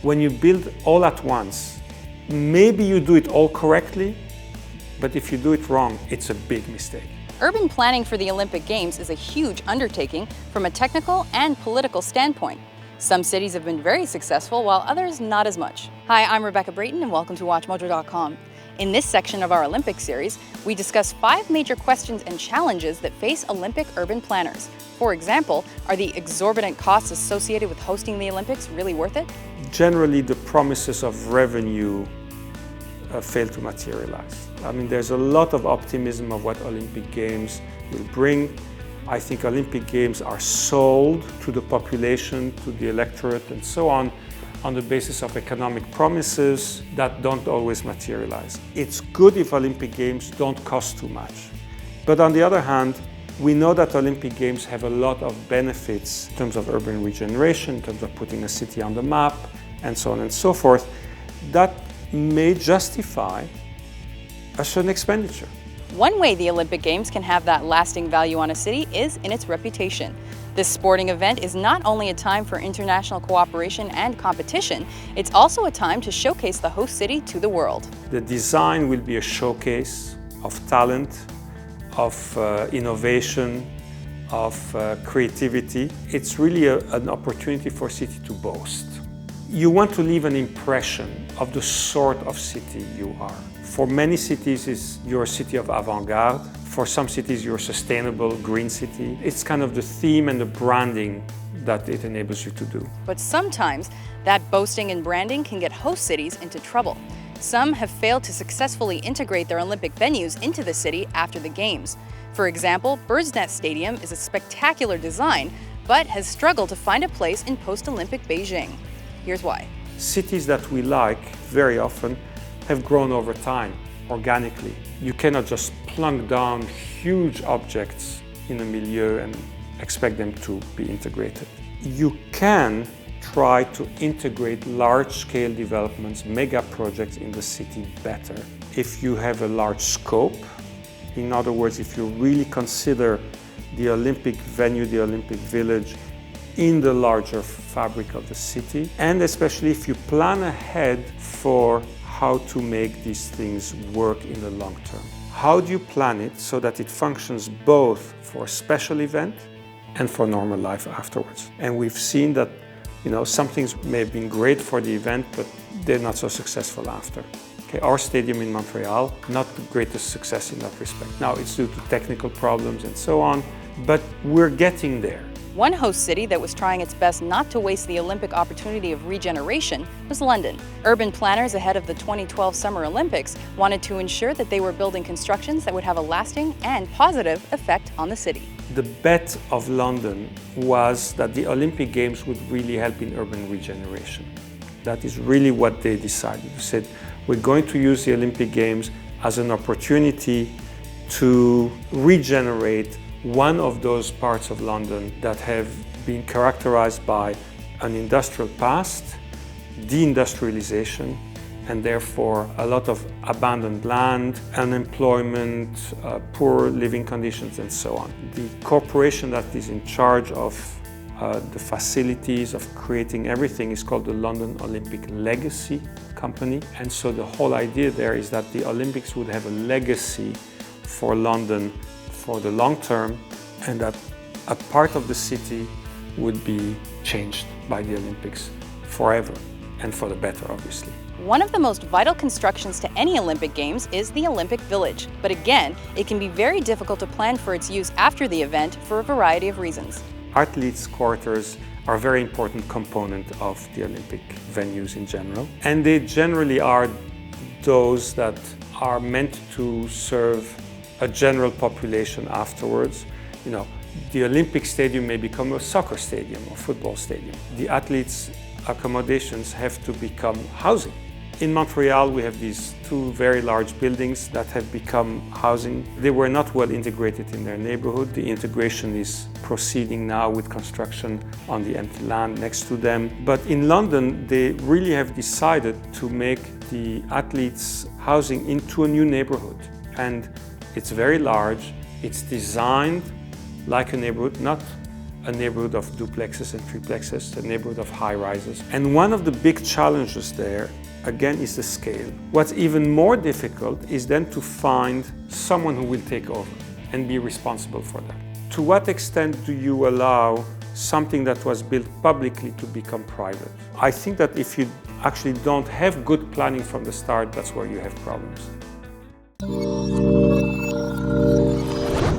When you build all at once, maybe you do it all correctly, but if you do it wrong, it's a big mistake. Urban planning for the Olympic Games is a huge undertaking from a technical and political standpoint. Some cities have been very successful, while others not as much. Hi, I'm Rebecca Brayton, and welcome to WatchMojo.com. In this section of our Olympic series, we discuss 5 major questions and challenges that face Olympic urban planners. For example, are the exorbitant costs associated with hosting the Olympics really worth it? Generally, the promises of revenue fail to materialize. I mean, there's a lot of optimism of what Olympic Games will bring. I think Olympic Games are sold to the population, to the electorate, and so on the basis of economic promises that don't always materialize. It's good if Olympic Games don't cost too much. But on the other hand, we know that Olympic Games have a lot of benefits in terms of urban regeneration, in terms of putting a city on the map, and so on and so forth, that may justify a certain expenditure. One way the Olympic Games can have that lasting value on a city is in its reputation. This sporting event is not only a time for international cooperation and competition, it's also a time to showcase the host city to the world. The design will be a showcase of talent, of innovation, of creativity. It's really an opportunity for a city to boast. You want to leave an impression of the sort of city you are. For many cities, you're a city of avant-garde. For some cities, you're a sustainable green city. It's kind of the theme and the branding that it enables you to do. But sometimes that boasting and branding can get host cities into trouble. Some have failed to successfully integrate their Olympic venues into the city after the Games. For example, Birds Nest Stadium is a spectacular design, but has struggled to find a place in post-Olympic Beijing. Here's why. Cities that we like very often have grown over time, organically. You cannot just plunk down huge objects in a milieu and expect them to be integrated. You can try to integrate large-scale developments, mega projects in the city better if you have a large scope. In other words, if you really consider the Olympic venue, the Olympic village, in the larger fabric of the city, and especially if you plan ahead for how to make these things work in the long term. How do you plan it so that it functions both for a special event and for normal life afterwards? And we've seen that, some things may have been great for the event, but they're not so successful after. Okay, our stadium in Montreal, not the greatest success in that respect. Now, it's due to technical problems and so on, but we're getting there. One host city that was trying its best not to waste the Olympic opportunity of regeneration was London. Urban planners ahead of the 2012 Summer Olympics wanted to ensure that they were building constructions that would have a lasting and positive effect on the city. The bet of London was that the Olympic Games would really help in urban regeneration. That is really what they decided. They said, we're going to use the Olympic Games as an opportunity to regenerate one of those parts of London that have been characterized by an industrial past, deindustrialization, and therefore a lot of abandoned land, unemployment, poor living conditions, and so on. The corporation that is in charge of the facilities, of creating everything, is called the London Olympic Legacy Company. And so the whole idea there is that the Olympics would have a legacy for London for the long term, and that a part of the city would be changed by the Olympics forever, and for the better, obviously. One of the most vital constructions to any Olympic Games is the Olympic Village. But again, it can be very difficult to plan for its use after the event for a variety of reasons. Athletes' quarters are a very important component of the Olympic venues in general, and they generally are those that are meant to serve a general population afterwards. The Olympic Stadium may become a soccer stadium or football stadium. The athletes' accommodations have to become housing. In Montreal, we have these 2 very large buildings that have become housing. They were not well integrated in their neighborhood. The integration is proceeding now with construction on the empty land next to them. But in London, they really have decided to make the athletes' housing into a new neighborhood. And it's very large. It's designed like a neighborhood, not a neighborhood of duplexes and triplexes, a neighborhood of high-rises. And one of the big challenges there, again, is the scale. What's even more difficult is then to find someone who will take over and be responsible for that. To what extent do you allow something that was built publicly to become private? I think that if you actually don't have good planning from the start, that's where you have problems.